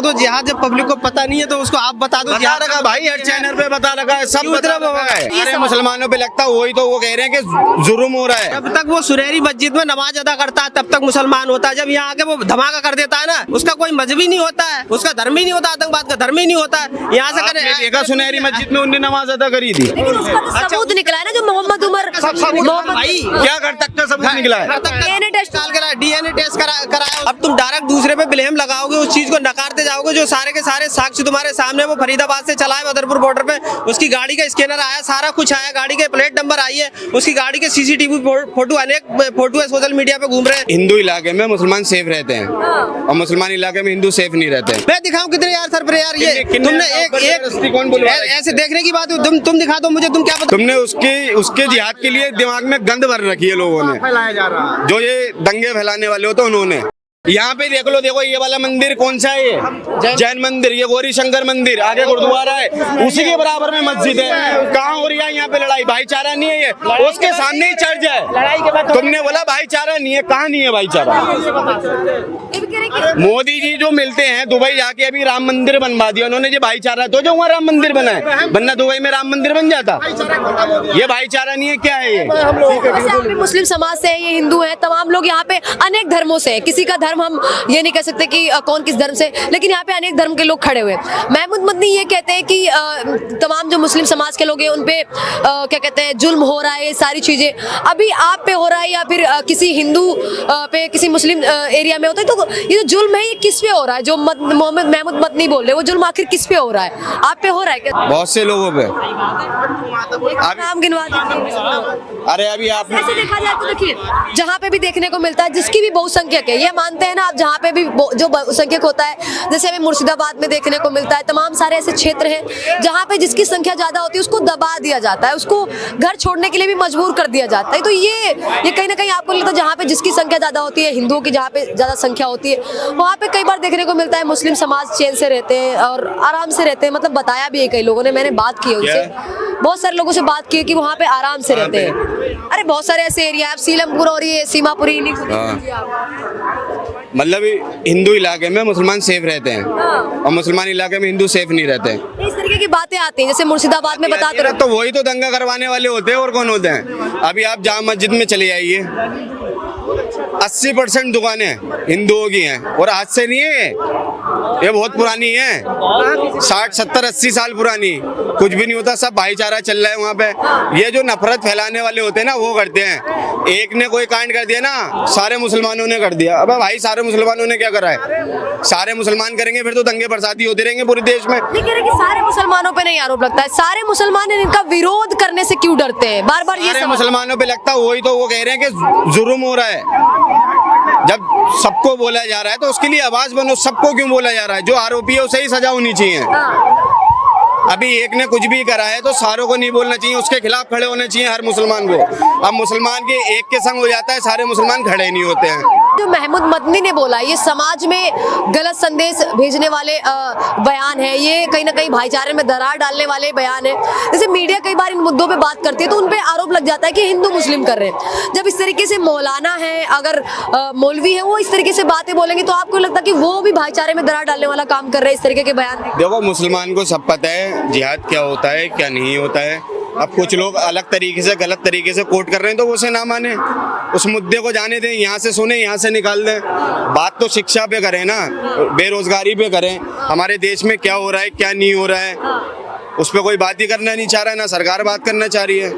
दो जिहाद, जब पब्लिक को पता नहीं है तो उसको आप बता दो। बता रखा भाई, हर चैनल पे बता रखा है, सब बता रखा है। सारे मुसलमानों पे लगता है, वही तो वो कह रहे हैं कि जुर्म हो रहा है। जब तक वो सुनहरी मस्जिद में नमाज अदा करता है तब तक मुसलमान होता है। जब यहाँ आके वो धमाका कर देता है ना, उसका कोई मजहबी नहीं होता है, उसका धर्म ही नहीं होता, आतंकवाद का धर्म ही नहीं होता है। यहाँ से आपने देखा सुनहरी मस्जिद में उन्हें नमाज अदा करी थी? लेकिन उसका तो सबूत निकला है ना, जो मोहम्मद उमर भाई क्या कर सकते हैं, सबूत निकला है। डीएनए टेस्ट कराया। अब तुम डायरेक्ट दूसरे पे ब्लेम लगाओगे, उस चीज को नकारते जाओगे। जो सारे के सारे साक्ष्य तुम्हारे सामने, वो फरीदाबाद से चला है बदरपुर बॉर्डर पे, उसकी गाड़ी का स्कैनर आया, सारा कुछ आया, गाड़ी के प्लेट नंबर आई है, उसकी गाड़ी के सीसीटीवी फोटो, अनेक फोटो है, सोशल मीडिया पे घूम रहे हैं। हिंदू इलाके में मुसलमान सेफ रहते हैं और मुसलमान इलाके में हिंदू सेफ नहीं रहते हैं। मैं दिखाऊं कितने यार सर पर यार, ये तुमने एक कौन बोल ऐसे देखने की बात, तुम दिखा दो मुझे, तुम क्या बता। तुमने उसके जिहाद के लिए दिमाग में गंद भर रखी है लोगों ने, फैलाया जा रहा है। जो ये दंगे फैलाने वाले होते उन्होंने। यहाँ पे देख लो, देखो ये वाला मंदिर कौन सा है, ये जैन मंदिर, ये गौरी शंकर मंदिर, आगे गुरुद्वारा है, उसी के बराबर में मस्जिद है। कहाँ हो रही है यहाँ पे लड़ाई? भाईचारा नहीं है ये, उसके सामने ही चर्च है। लड़ाई के बाद तुमने बोला भाईचारा नहीं है, कहाँ नहीं है भाईचारा? मोदी जी जो मिलते हैं दुबई जाके, अभी राम मंदिर बनवा दिया उन्होंने, जो भाईचारा तो जो वहाँ राम मंदिर बना है, बनना दुबई में राम मंदिर बन जाता। ये भाईचारा नहीं है, क्या है ये? जैसे आप भी मुस्लिम समाज से है, ये हिंदू है, तमाम लोग यहाँ पे अनेक धर्मों से है। किसी का धर्म हम ये नहीं कह सकते कि कौन किस धर्म से, लेकिन यहाँ पे अनेक धर्म के लोग खड़े हुए हैं। महमूद मदनी ये कहते हैं कि तमाम जो मुस्लिम समाज के लोग हैं उन पे क्या कहते हैं, जुल्म हो रहा है, ये सारी चीजें अभी आप पे हो रहा है या फिर किसी हिंदू पे, किसी मुस्लिम एरिया में होता है, तो ये जो जुल्म है ये किस पे हो रहा है? जो महमूद मदनी बोल रहे हैं, वो जुल्म आखिर किस पे हो रहा है? आप पे हो रहा है क्या? बहुत से लोगों पे। नाम गिनवा दीजिए। अरे अभी आप ऐसे देखा जाए तो देखिए, जहाँ पे भी देखने को मिलता है, जिसकी भी बहुसंख्यक है, ये मानते हैं ना आप, जहाँ पे भी जो बहुसंख्यक होता है, जैसे हमें मुर्शिदाबाद में देखने को मिलता है, तमाम सारे ऐसे क्षेत्र हैं जहाँ पे जिसकी संख्या ज्यादा होती है उसको दबा दिया जाता है, उसको घर छोड़ने के लिए भी मजबूर कर दिया जाता है। तो ये कहीं ना कहीं आपको लगता है जहाँ पे जिसकी संख्या ज्यादा होती है, हिंदुओं की जहाँ पे ज्यादा संख्या होती है, वहाँ पे कई बार देखने को मिलता है मुस्लिम समाज चैन से रहते हैं और आराम से रहते हैं। मतलब बताया भी है कई लोगों ने, मैंने बात की है उनसे, बहुत सारे लोगों से बात की है कि वहाँ पे आराम से रहते हैं। अरे बहुत सारे ऐसे एरिया, आप सीलमपुर और ये सीमापुरी, मतलब हिंदू इलाके में मुसलमान सेफ रहते हैं और मुसलमान इलाके में हिंदू सेफ नहीं रहते हैं। इस तरीके की बातें आती हैं, जैसे मुर्शिदाबाद में बताते रहे, तो वही तो दंगा करवाने वाले होते हैं, और कौन होते हैं? अभी आप जामा मस्जिद में चले जाइए, 80% दुकानें हिंदुओं की हैं और आज से नहीं है, ये बहुत पुरानी है, 60, 70, 80 साल पुरानी। कुछ भी नहीं होता, सब भाईचारा चल रहा है वहाँ पे। ये जो नफरत फैलाने वाले होते हैं ना, वो करते हैं। एक ने कोई कांड कर दिया ना, सारे मुसलमानों ने कर दिया। अबे भाई, सारे मुसलमानों ने क्या करा है? सारे मुसलमान करेंगे फिर तो दंगे फसादी होते रहेंगे पूरे देश में। लेकिन कि सारे मुसलमानों पे नहीं आरोप लगता है, सारे मुसलमान इनका विरोध करने से क्यों डरते हैं? बार बार ये मुसलमानों पे लगता है, वही तो वो कह रहे हैं कि जुर्म हो रहा है। जब सबको बोला जा रहा है तो उसके लिए आवाज बनो। सबको क्यों बोला जा रहा है? जो आरोपी है उसे ही सजा होनी चाहिए। अभी एक ने कुछ भी करा है तो सारों को नहीं बोलना चाहिए, उसके खिलाफ खड़े होने चाहिए हर मुसलमान को। अब मुसलमान के एक के संग हो जाता है, सारे मुसलमान खड़े नहीं होते हैं। जो महमूद मदनी ने बोला, ये समाज में गलत संदेश भेजने वाले बयान है, ये कहीं ना कहीं भाईचारे में दरार डालने वाले बयान है। जैसे मीडिया कई बार इन मुद्दों पे बात करती है तो उन पे आरोप लग जाता है कि हिंदू मुस्लिम कर रहे हैं। जब इस तरीके से मौलाना है, अगर मौलवी है, वो इस तरीके से बातें बोलेंगे तो आपको लगता है कि वो भी भाईचारे में दरार डालने वाला काम कर रहे हैं इस तरीके के बयान? देखो, मुसलमान को सब पता है जिहाद क्या होता है, क्या नहीं होता है। अब कुछ लोग अलग तरीके से, गलत तरीके से कोट कर रहे हैं तो वो उसे ना माने, उस मुद्दे को जाने दें, यहाँ से सुने, यहाँ से निकाल दें। बात तो शिक्षा पे करें ना, बेरोजगारी पे करें, हमारे देश में क्या हो रहा है क्या नहीं हो रहा है, उस पर कोई बात ही करना नहीं चाह रहा है, ना सरकार बात करना चाह रही है।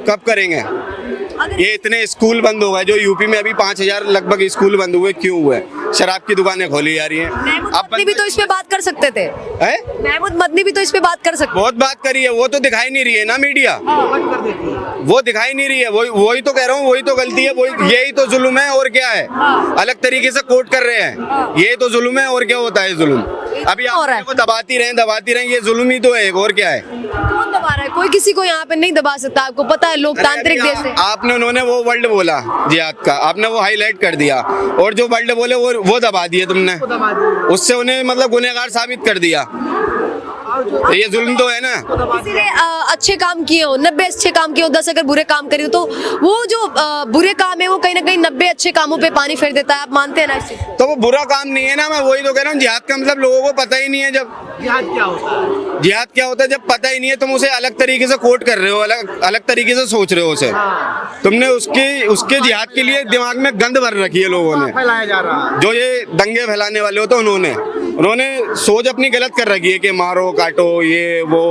कब करेंगे? ये इतने स्कूल बंद हो गए, जो यूपी में अभी 5000 लगभग स्कूल बंद हुए, क्यों हुए? शराब की दुकानें खोली जा रही हैं। महमूद मदनी भी तो इस पे बात कर सकते थे, महमूद मदनी भी तो इस पे बात कर सकते। बहुत बात करी है, वो तो दिखाई नहीं रही है ना मीडिया, वो दिखाई नहीं रही है। वही तो कह रहा हूँ, वही तो गलती है, यही तो जुल्म है और क्या है। अलग तरीके से कोट कर रहे हैं, ये तो जुल्म है और क्या होता है जुल्म? अभी आप दबाती रहें, ये जुल्म ही तो है, और क्या है? कौन दबा रहा है? कोई किसी को यहाँ पे नहीं दबा सकता, आपको पता है, लोकतांत्रिक देश है। आपने, उन्होंने वो वर्ड बोला जिहाद का, आपने वो हाईलाइट कर दिया, और जो वर्ड बोले वो दबा दिए तुमने, उससे उन्हें मतलब गुनहगार साबित कर दिया। तो ये जुल्म तो है ना। किसी ने अच्छे काम किए हो, 90 अच्छे काम किए हो, 10 अगर बुरे काम करे हो, तो वो जो बुरे काम है वो कहीं ना कहीं 90 अच्छे कामों पे पानी फेर देता है। आप मानते हैं ना इस चीज़ को? तो वो बुरा काम नहीं है ना, मैं वही तो कह रहा हूँ। जिहाद का मतलब लोगों को पता ही नहीं है। जब जिहाद क्या होता है? जिहाद क्या होता है जब पता ही नहीं है, तुम उसे अलग तरीके से कोट कर रहे हो, अलग अलग तरीके से सोच रहे हो उसे। तुमने उसके जिहाद के लिए दिमाग में गंद भर रखी है लोगों ने। फैलाया जा रहा है। जो ये दंगे फैलाने वाले होते उन्होंने सोच अपनी गलत कर रखी है कि मारो काटो ये वो,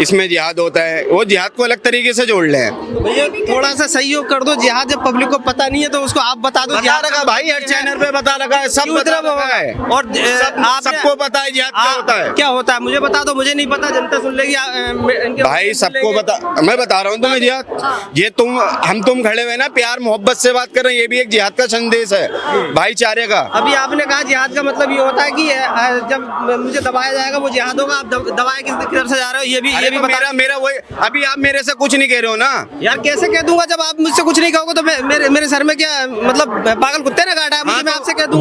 इसमें जिहाद होता है। वो जिहाद को अलग तरीके से जोड़ ले हैं। भैया थोड़ा सा सहयोग कर दो। जिहाद जब पब्लिक को पता नहीं है तो उसको आप बता दो। बता रखा भाई, हर चैनल पे बता रखा है, सब बता रखा है। और आप सबको पता है जिहाद क्या होता है। क्या होता है मुझे बता दो, मुझे नहीं पता, जनता सुन लेगी। भाई सबको बता, मैं बता रहा हूँ तुम्हें जिहाद। ये तुम खड़े हुए ना, प्यार मोहब्बत से बात कर रहे हैं, ये भी एक जिहाद का संदेश है, भाईचारे का। अभी आपने कहा जिहाद का मतलब ये होता है कि जब मुझे दबाया जाएगा वो जिहाद होगा। आप दबाए किस तरफ से जा रहे हो ये भी बता। मेरा वही, अभी आप मेरे से कुछ नहीं कह रहे हो ना यार। कैसे कह दूंगा जब आप मुझसे कुछ नहीं कहोगे? तो मेरे सर में क्या मतलब पागल कुत्ते ने काटा है मुझे? मैं आपसे कह दूं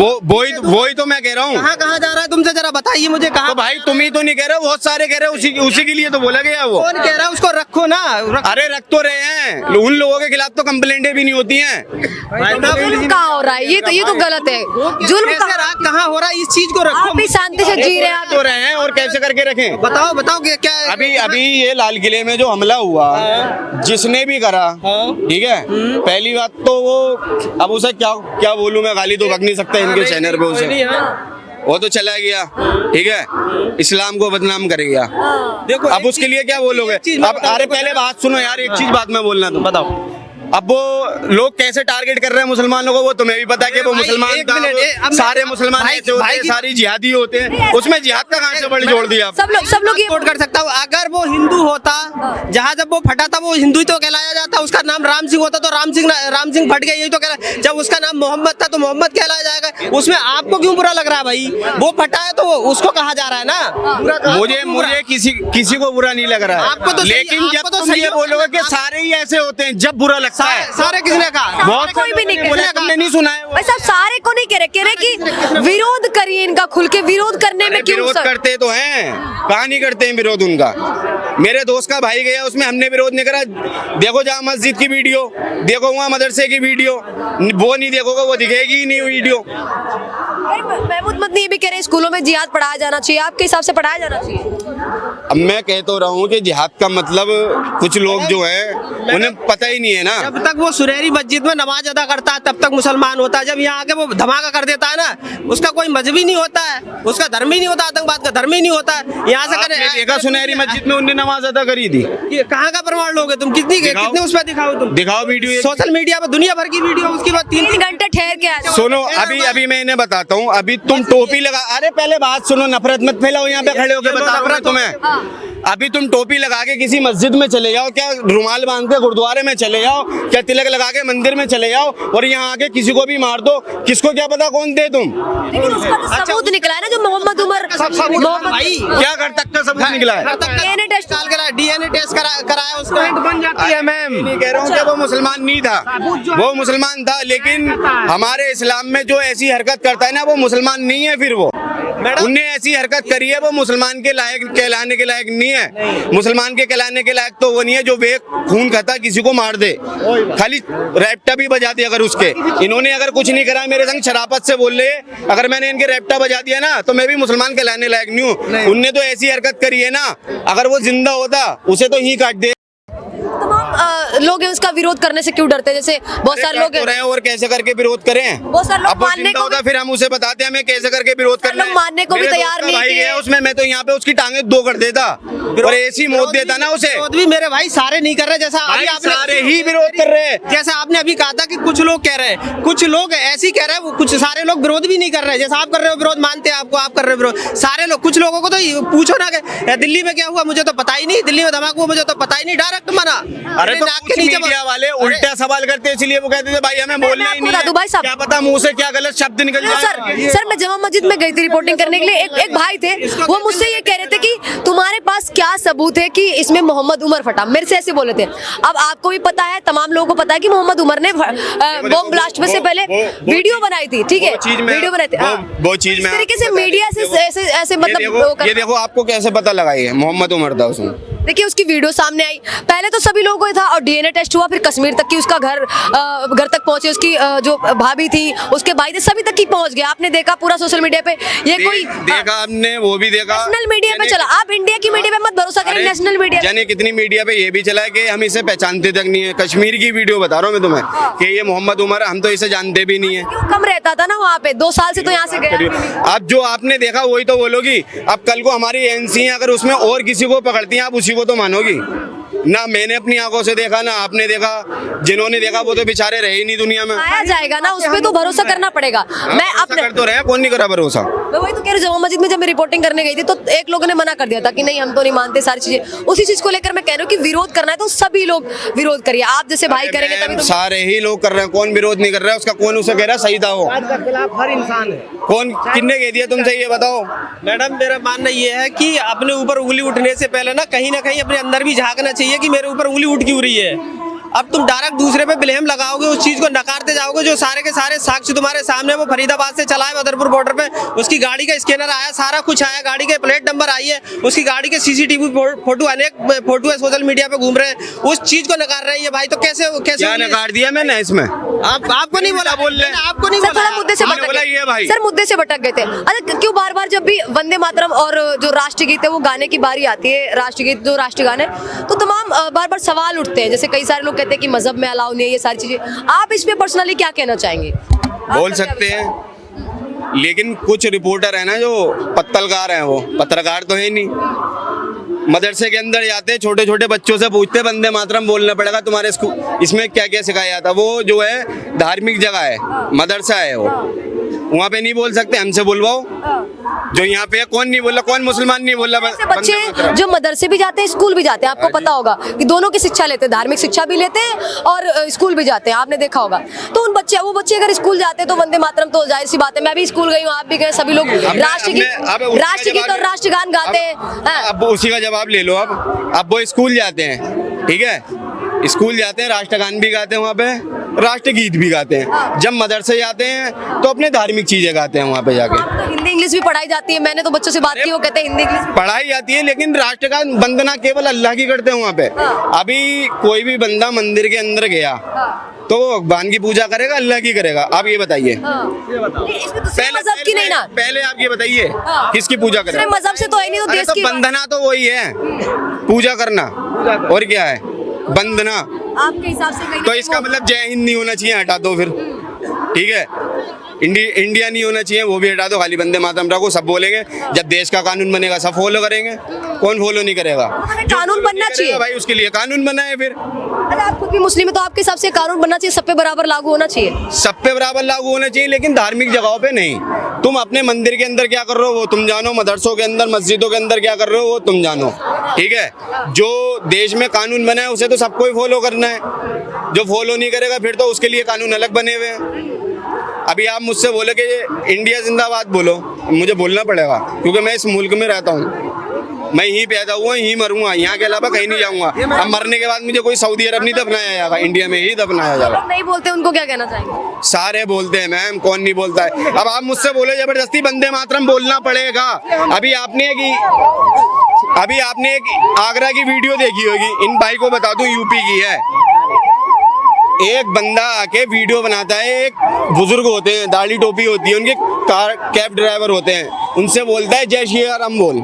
वही तो मैं कह रहा हूँ। कहाँ जा रहा है तुमसे, जरा बताइए मुझे कहाँ। तो भाई तुम ही तो नहीं कह रहे हो, बहुत सारे कह रहे हो। उसी के लिए तो बोला गया वो। कौन कह रहा है उसको रखो ना? अरे रख तो रहे हैं, उन लोगों के खिलाफ तो कंप्लेंटें भी नहीं होती हैं। जुल्म कहाँ हो रहा है? ये तो गलत है। जुल्म कहाँ हो रहा है? इस चीज को रखो। आप भी शांति से जी रहे हैं। तो रहे हैं और कैसे करके रखें? बताओ क्या अभी ये लाल किले में जो हमला हुआ, जिसने भी करा, ठीक है, पहली बात तो वो, अब उसे क्या बोलूं मैं, गाली तो बक नहीं सकता इनके चैनल पे उसे। वो तो चला गया, ठीक है, इस्लाम को बदनाम कर गया। देखो अब उसके लिए क्या बोलोगे? अब अरे पहले बात सुनो यार, एक चीज बात में बोलना, तुम बताओ। अब वो लोग कैसे टारगेट कर रहे हैं मुसलमानों को, वो तुम्हें भी पता है कि वो मुसलमान था, सारे मुसलमान ऐसे होते हैं, सारी जिहादी होते हैं। उसमें जिहाद का कहां से बड़ी जोड़ दिया? सब लोग ये कोट कर सकता हूँ। अगर वो हिंदू होता, जहाँ जब वो फटा था वो हिंदू ही तो कहलाया जाता। उसका नाम राम सिंह होता तो राम सिंह फट गया, यही तो कहला। जब उसका नाम मोहम्मद था तो मोहम्मद कहलाया जाएगा। उसमें आपको क्यों बुरा लग रहा है भाई? वो फटा है तो उसको कहा जा रहा है ना। मुझे किसी को बुरा नहीं लग रहा है आपको तो, लेकिन जब तुम ये बोलोगे कि सारे ही ऐसे होते हैं, जब बुरा लगता है। सारे किसने कहा? बहुत कोई भी नहीं कह रहा। तुमने नहीं सुना है? भाई साहब सारे को नहीं कह रहे कि विरोध करिए इनका, खुल के विरोध करने में क्यों? विरोध करते तो हैं, कहाँ नहीं करते हैं विरोध उनका। मेरे दोस्त का भाई गया, उसमें हमने विरोध नहीं करा। देखो जहाँ मस्जिद की वीडियो, देखो वहाँ मदरसे की वीडियो, वो नहीं देखोगे वो दिखेगी ही नहीं वीडियो। महमूद मदनी ये भी कह रहे हैं स्कूलों में जिहाद पढ़ाया जाना चाहिए। आपके हिसाब से पढ़ाया जाना चाहिए? अब मैं कह तो रहा हूँ कि जिहाद का मतलब कुछ लोग जो है उन्हें पता ही नहीं है ना। जब तक वो सुनहरी मस्जिद में नमाज अदा करता है तब तक मुसलमान होता है। जब यहाँ आके वो धमाका कर देता है ना, उसका कोई मजहबी नहीं होता है, उसका धर्म ही नहीं होता, आतंकवाद का धर्म ही नहीं होता है। यहाँ से देखा सुनहरी मस्जिद में उन्हें नमाज अदा करी थी? कहाँ का प्रमाण लोगे तुम? कितने उसमें दिखाओ तुम? दिखाओ वीडियो, सोशल मीडिया पे दुनिया भर की वीडियो, उसके बाद 3 घंटे ठहर के आ जाओ। सुनो अभी मैं इन्हें बताता हूँ। अभी तुम टोपी लगा, अरे पहले बात सुनो, नफरत मत फैलाओ। यहाँ पे खड़े होकर बता रहा हूँ तुम्हें। अभी तुम टोपी लगा के किसी मस्जिद में चले जाओ, क्या रुमाल बांध के गुरुद्वारे में चले जाओ, क्या तिलक लगा के मंदिर में चले जाओ और यहाँ आके किसी को भी मार दो, किसको क्या पता कौन दे तुम? लेकिन उसका तो सबूत निकला है ना, जो मोहम्मद उमर भाई क्या कर तक का सबूत निकला है? डीएनए टेस्ट कराया उसको बन जाती है। मैम नहीं कह रहा हूँ कि वो मुसलमान नहीं था, वो मुसलमान था, लेकिन हमारे इस्लाम में जो ऐसी हरकत करता है ना वो मुसलमान नहीं है। फिर वो उनने ऐसी हरकत करी है, वो मुसलमान के लायक कहलाने के लायक नहीं है। मुसलमान के कहलाने के लायक तो वो नहीं है जो बे खून खाता किसी को मार दे, खाली रैप्टा भी बजा दे। अगर उसके इन्होंने अगर कुछ नहीं करा, मेरे संग शराफत से बोल रहे, अगर मैंने इनके रैप्टा बजा दिया ना तो मैं भी मुसलमान कहलाने लायक नहीं हूँ। उनने तो ऐसी हरकत करी है ना, अगर वो जिंदा होता उसे तो ही काट दे। तमाम लोग हैं उसका विरोध करने से क्यों डरते हैं? जैसे बहुत सारे लोग रहे हैं और कैसे करके विरोध करें? बहुत सारे लोग अब वो मानने जिंदा को होता फिर हम उसे बताते हैं हमें कैसे करके विरोध करना है। मानने को भी तैयार नहीं है उसमें। मैं तो यहाँ पे उसकी टांगे 2 कर देता और ऐसी मौत देता ना उसे। विरोध भी मेरे भाई सारे नहीं कर रहे, जैसा अभी आपने सारे ही विरोध कर रहे हैं। जैसा आपने अभी कहा था कि कुछ लोग कह रहे हैं, कुछ लोग ऐसे ही कह रहे हैं, कुछ सारे लोग विरोध भी नहीं कर रहे। जैसा आप कर रहे हो विरोध, मानते हैं आपको, आप कर रहे हो विरोध। सारे लोग, कुछ लोगों को तो पूछो ना कि दिल्ली में क्या हुआ मुझे तो पता ही नहीं, दिल्ली में धमाका हुआ मुझे तो पता ही नहीं, डायरेक्ट मना। अरे तो कुछ मीडिया वाले उल्टा सवाल करते हैं, इसलिए वो कहते थे भाई हमें बोलना ही नहीं है, भाई साहब क्या पता मुंह से क्या गलत शब्द निकल जाए। सर मैं जमा मस्जिद में गई थी रिपोर्टिंग करने के लिए। एक भाई थे, वो मुझसे ये कह रहे थे कि तुम्हारे पास क्या सबूत है कि इसमें मोहम्मद उमर फटा? मेरे से ऐसे बोले थे। अब आपको भी पता है, तमाम लोगों को पता है कि मोहम्मद उमर ने बॉम्ब ब्लास्ट में से पहले वीडियो बनाई थी, ठीक है, वीडियो बनाई थी। वो चीज में इस तरीके से मीडिया से ऐसे मतलब ये देखो आपको कैसे पता लगा ये मोहम्मद उमर था उसमें। देखिए उसकी वीडियो सामने आई, पहले तो सभी लोगों को ही था और डीएनए टेस्ट हुआ, फिर कश्मीर तक की उसका घर तक पहुंचे, उसकी जो भाभी थी, उसके भाई थे, सभी तक की पहुंच गया। आपने देखा पूरा सोशल मीडिया पे, ये कोई देखा आपने, वो भी देखा नेशनल मीडिया पे चला। आप इंडिया की मीडिया पे मत भरोसा करें, नेशनल मीडिया यानी कितनी मीडिया पे ये भी चला है कि हम इसे पहचानते तक नहीं है। कश्मीर की वीडियो बता रहा हूँ मैं तुम्हें कि ये मोहम्मद उमर, हम तो इसे जानते भी नहीं है। क्यों कम रहता था ना वहाँ पे, 2 साल से तो यहाँ से गया। अब जो आपने देखा वही तो बोलोगी। अब कल को हमारी एनसी अगर उसमें और किसी को पकड़ती हैं, आप उसी को तो मानोगी ना। मैंने अपनी आंखों से देखा ना आपने देखा, जिन्होंने देखा वो तो बेचारे रहे ही नहीं दुनिया में। आया जाएगा ना, उस पे तो भरोसा करना पड़ेगा। मैं अपने कर तो रहे, कौन नहीं करा भरोसा। मैं वही तो कह रही हूँ, जामा मस्जिद में जब मैं रिपोर्टिंग करने गई थी तो एक लोगों ने मना कर दिया था कि नहीं हम तो नहीं मानते सारी चीजें। उसी चीज को लेकर मैं कह रही हूँ कि विरोध करना है तो सभी लोग विरोध करिए, आप जैसे भाई करेंगे तभी तो। सारे ही लोग कर रहे हैं, कौन विरोध नहीं कर रहा है उसका? कौन उसे कह रहा है सही था वो? खिलाफ हर इंसान है। कौन किसने कह दिया तुमसे ये बताओ? मैडम मेरा मानना ये है कि अपने ऊपर उंगली उठने से पहले ना कहीं अपने अंदर भी झांकना चाहिए कि मेरे ऊपर उंगली उठ क्यों रही है। अब तुम डायरेक्ट दूसरे पे ब्लेम लगाओगे, उस चीज को नकारते जाओगे, जो सारे के सारे साक्ष्य तुम्हारे सामने, वो फरीदाबाद से चला है बदरपुर बॉर्डर पे, उसकी गाड़ी का स्कैनर आया, सारा कुछ आया, गाड़ी के प्लेट नंबर आई है, उसकी गाड़ी के सीसीटीवी फोटो, अनेक फोटो है सोशल मीडिया पे घूम रहे हैं, उस चीज को नकार रही है भाई। तो कैसे क्या नकार दिया मैंने इसमें? आपको नहीं बोला, बोल रहे आपको नहीं सर, बोला, थोड़ा मुद्दे से भटक गए सर, मुद्दे से भटक गए थे। अच्छा क्यों बार बार जब भी वंदे मातरम और जो राष्ट्रगीत है वो गाने की बारी आती है, राष्ट्रगीत जो राष्ट्रगान है, तो तमाम बार बार सवाल उठते हैं, जैसे कई सारे लोग कहते हैं कि मजहब में अलाउ नहीं है ये सारी चीजें। आप इस पे पर्सनली क्या कहना चाहेंगे? बोल सकते हैं, लेकिन कुछ रिपोर्टर है ना जो पत्तलकार हैं, वो पत्रकार तो है नहीं। मदरसे के अंदर जाते, छोटे छोटे बच्चों से पूछते वंदे मातरम बोलना पड़ेगा तुम्हारे स्कूल, इसमें क्या क्या सिखाया जाता। वो जो है धार्मिक जगह है, मदरसा है, वो वहाँ पे नहीं बोल सकते, हमसे बुलवाओ। जो यहाँ पे कौन नहीं बोला, कौन मुसलमान नहीं बोला? बच्चे जो मदरसे भी जाते हैं, स्कूल भी जाते हैं, आपको पता होगा कि दोनों की शिक्षा लेते हैं, धार्मिक शिक्षा भी लेते हैं और स्कूल भी जाते हैं, आपने देखा होगा। तो वो बच्चे अगर स्कूल जाते हैं तो वंदे मातरम तो जाहिर सी बात है, मैं भी स्कूल गई हूँ, आप भी गए, सभी लोग राष्ट्रगीत और राष्ट्रगान गाते हैं। अब उसी का जवाब ले लो। अब वो स्कूल जाते हैं, ठीक है, स्कूल जाते हैं, राष्ट्रगान भी गाते हैं वहाँ पे, राष्ट्रगीत भी गाते हैं। जब मदरसे जाते हैं तो अपने धार्मिक चीजें गाते हैं वहाँ पे जाके। तो हिंदी इंग्लिश भी पढ़ाई जाती है, मैंने तो बच्चों से बात की, वो कहते हैं हिंदी इंग्लिश पढ़ाई जाती है, लेकिन राष्ट्रगान वंदना केवल अल्लाह की करते हैं वहाँ पे। अभी कोई भी बंदा मंदिर के अंदर गया तो भगवान की पूजा करेगा, अल्लाह की करेगा? आप ये बताइए। मजहब की नहीं ना, पहले आप ये बताइए किसकी पूजा करेगा? मजहब से तो है नहीं, तो देश की वंदना तो वही है, पूजा करना, और क्या है वंदना? आपके हिसाब से तो इसका मतलब जय हिंद नहीं होना चाहिए, हटा दो फिर, ठीक है। इंडिया नहीं होना चाहिए, वो भी हटा दो, खाली वंदे मातरम रखो, सब बोलेंगे। जब देश का कानून बनेगा सब फॉलो करेंगे, कौन फॉलो नहीं करेगा? कानून बनना चाहिए भाई, उसके लिए कानून बना है फिर। अरे आप खुद भी मुस्लिम है तो आपके हिसाब से कानून बनना चाहिए, सब पे बराबर लागू होना चाहिए। सब पे बराबर लागू होना चाहिए, लेकिन धार्मिक जगहों पे नहीं। तुम अपने मंदिर के अंदर क्या कर रहे हो वो तुम जानो, मदरसों के अंदर, मस्जिदों के अंदर क्या कर रहे हो वो तुम जानो, ठीक है। जो देश में कानून बना है उसे तो सबको ही फॉलो करना है, जो फॉलो नहीं करेगा फिर तो उसके लिए कानून अलग बने हुए हैं। अभी आप मुझसे बोले कि इंडिया जिंदाबाद बोलो, मुझे बोलना पड़ेगा क्योंकि मैं इस मुल्क में रहता हूँ, मैं यहीं पैदा हुआ, यहीं मरूंगा, यहाँ के अलावा कहीं नहीं जाऊंगा। अब मरने के बाद मुझे कोई सऊदी अरब नहीं दफनाया जाएगा, इंडिया में ही दफनाया जाएगा। नहीं बोलते, उनको क्या कहना चाहेंगे? सारे बोलते हैं मैम, कौन नहीं बोलता है? अब आप मुझसे बोले जबरदस्ती वंदे मातरम बोलना पड़ेगा। अभी आपने एक आगरा की वीडियो देखी होगी, इन भाई को बता दूं यूपी की है। एक बंदा आके वीडियो बनाता है, एक बुजुर्ग होते हैं, दाढ़ी टोपी होती है उनके, कार कैब ड्राइवर होते हैं, उनसे बोलता है जय श्री राम बोल।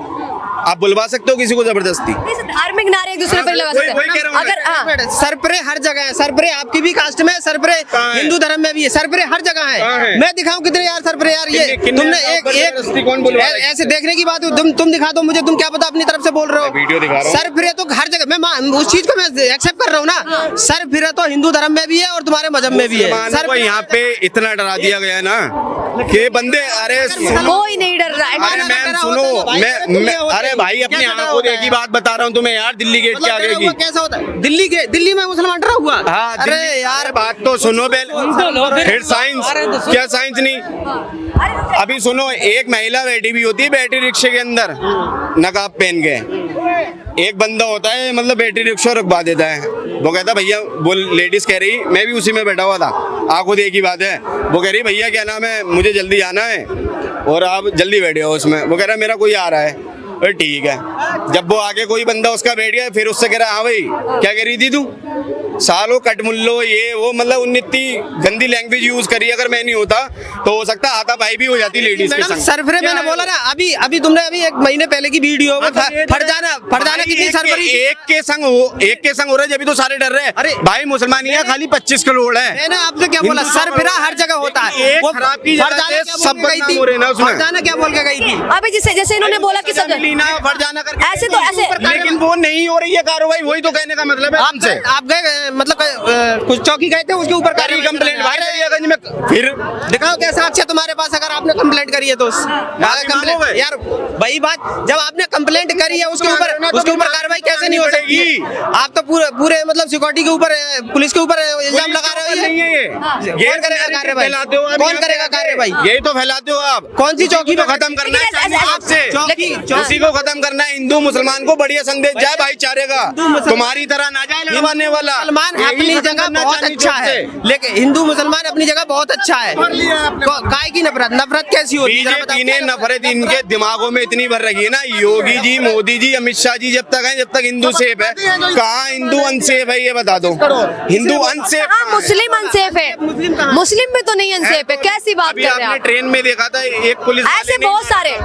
आप बुलवा सकते हो किसी को जबरदस्ती? धार्मिक नारे एक दूसरे पर लगा सकते हैं। अगर सरपरे हर जगह है, सरपरे आपकी भी कास्ट में, सरपरे हिंदू धर्म में भी है, सरपरे हर जगह है। मैं दिखाऊं कितने यार सरपरे यार, ये तुमने एक कौन बोल ऐसे देखने की बात, तुम दिखा दो मुझे, तुम क्या पता अपनी तरफ से बोल रहे हो। वीडियो दिखा रहा हूं। सरपरे तो हर जगह, मैं उस चीज को मैं एक्सेप्ट कर रहा हूँ ना। सरपरे तो हिंदू धर्म में भी है और तुम्हारे मजहब में भी है। सर यहाँ पे इतना डरा दिया गया ना कि बंदे, अरे कोई नहीं डर रहा है। अरे मैम सुनो, मैं अरे भाई अपनी आंखों देखी बात बता रहा हूँ तुम्हें यार, दिल्ली गेट के आगे की। कैसा होता है दिल्ली में मुसलमान डरा हुआ? हाँ, अरे यार बात तो सुनो पहले, फिर साइंस क्या? साइंस नहीं, अभी सुनो, एक महिला बैठी भी होती है बैटरी रिक्शे के अंदर नकाब पहन के, एक बंदा होता है मतलब बैटरी रिक्शा रुकवा देता है, वो कहता भैया, वो लेडीज कह रही, मैं भी उसी में बैठा हुआ था, आंखों देखी की बात है, वो कह रही भैया क्या नाम है, मुझे जल्दी जाना है और आप जल्दी बैठे हो उसमें। वो कह रहा है मेरा कोई आ रहा है, अरे ठीक है। जब वो आगे कोई बंदा उसका बैठ गया, फिर उससे कह रहा हाँ भाई क्या कह रही थी तू, सालो कट मुल्लो ये वो, मतलब उन्हें इतनी गंदी लैंग्वेज यूज करी। अगर मैं नहीं होता तो हो सकता हाथापाई भी हो जाती लेडीज के संग। सरफरे मैंने बोला ना, अभी तुमने अभी 1 महीने पहले की वीडियो में फरजाना कितनी सरफरी, एक के संग हो रहा है, जब भी तो सारे डर रहे हैं। अरे भाई मुसलमान यहाँ खाली 25 करोड़ है। मैंने आपसे क्या बोला, सरफिरा हर जगह होता है। एक खराब की जगह पे सब बदनाम हो रहे हैं ना उसमें। फरजाना क्या बोल के गई थी? अभी जैसे इन्होंने बोला कि सब फरजाना करके ऐसे तो ऐसे, लेकिन वो नहीं हो रही है कार्रवाई, वही तो कहने का मतलब है हमसे। आप गए मतलब कुछ चौकी गए थे, उसके ऊपर करी कंप्लेंट भाई दरियागंज में, फिर दिखाओ क्या साक्ष्य तुम्हारे पास, अगर आपने कंप्लेंट करी है तो कंप्लेंट यार वही बात, जब आपने कंप्लेंट करी है उसके ऊपर कार्रवाई कैसे नहीं हो सकती? आप तो पूरे मतलब सिक्योरिटी के ऊपर, पुलिस के ऊपर इल्जाम लगा रहे हो। कौन करेगा कार्रवाई? कौन करेगा कार्रवाई? यही तो फैलाते हो आप। कौन सी चौकी को खत्म करना है आपसे, उसी को खत्म करना है। हिंदू मुसलमान को बढ़िया संदेश जाए भाईचारे का, तुम्हारी तरह ना जाए लड़वाने वाला। मुसलमान अपनी जगह बहुत अच्छा है, लेकिन हिंदू मुसलमान अपनी जगह बहुत अच्छा है। काय की नफरत कैसी होती है? बीजेपी ने नफरत इनके दिमागों में इतनी भर रखी है ना, योगी जी, मोदी जी, अमित शाह जी जब तक हैं, जब तक हिंदू सेफ है। कहाँ हिंदू अनसेफ है ये बता दो। हिंदू अनसेफ, मुस्लिम अनसेफ है, मुस्लिम भी तो नहीं अनसेफ है, कैसी बात कर रहे हैं आपने आप? ट्रेन में देखा था एक पुलिस ऐसे बहुत सारे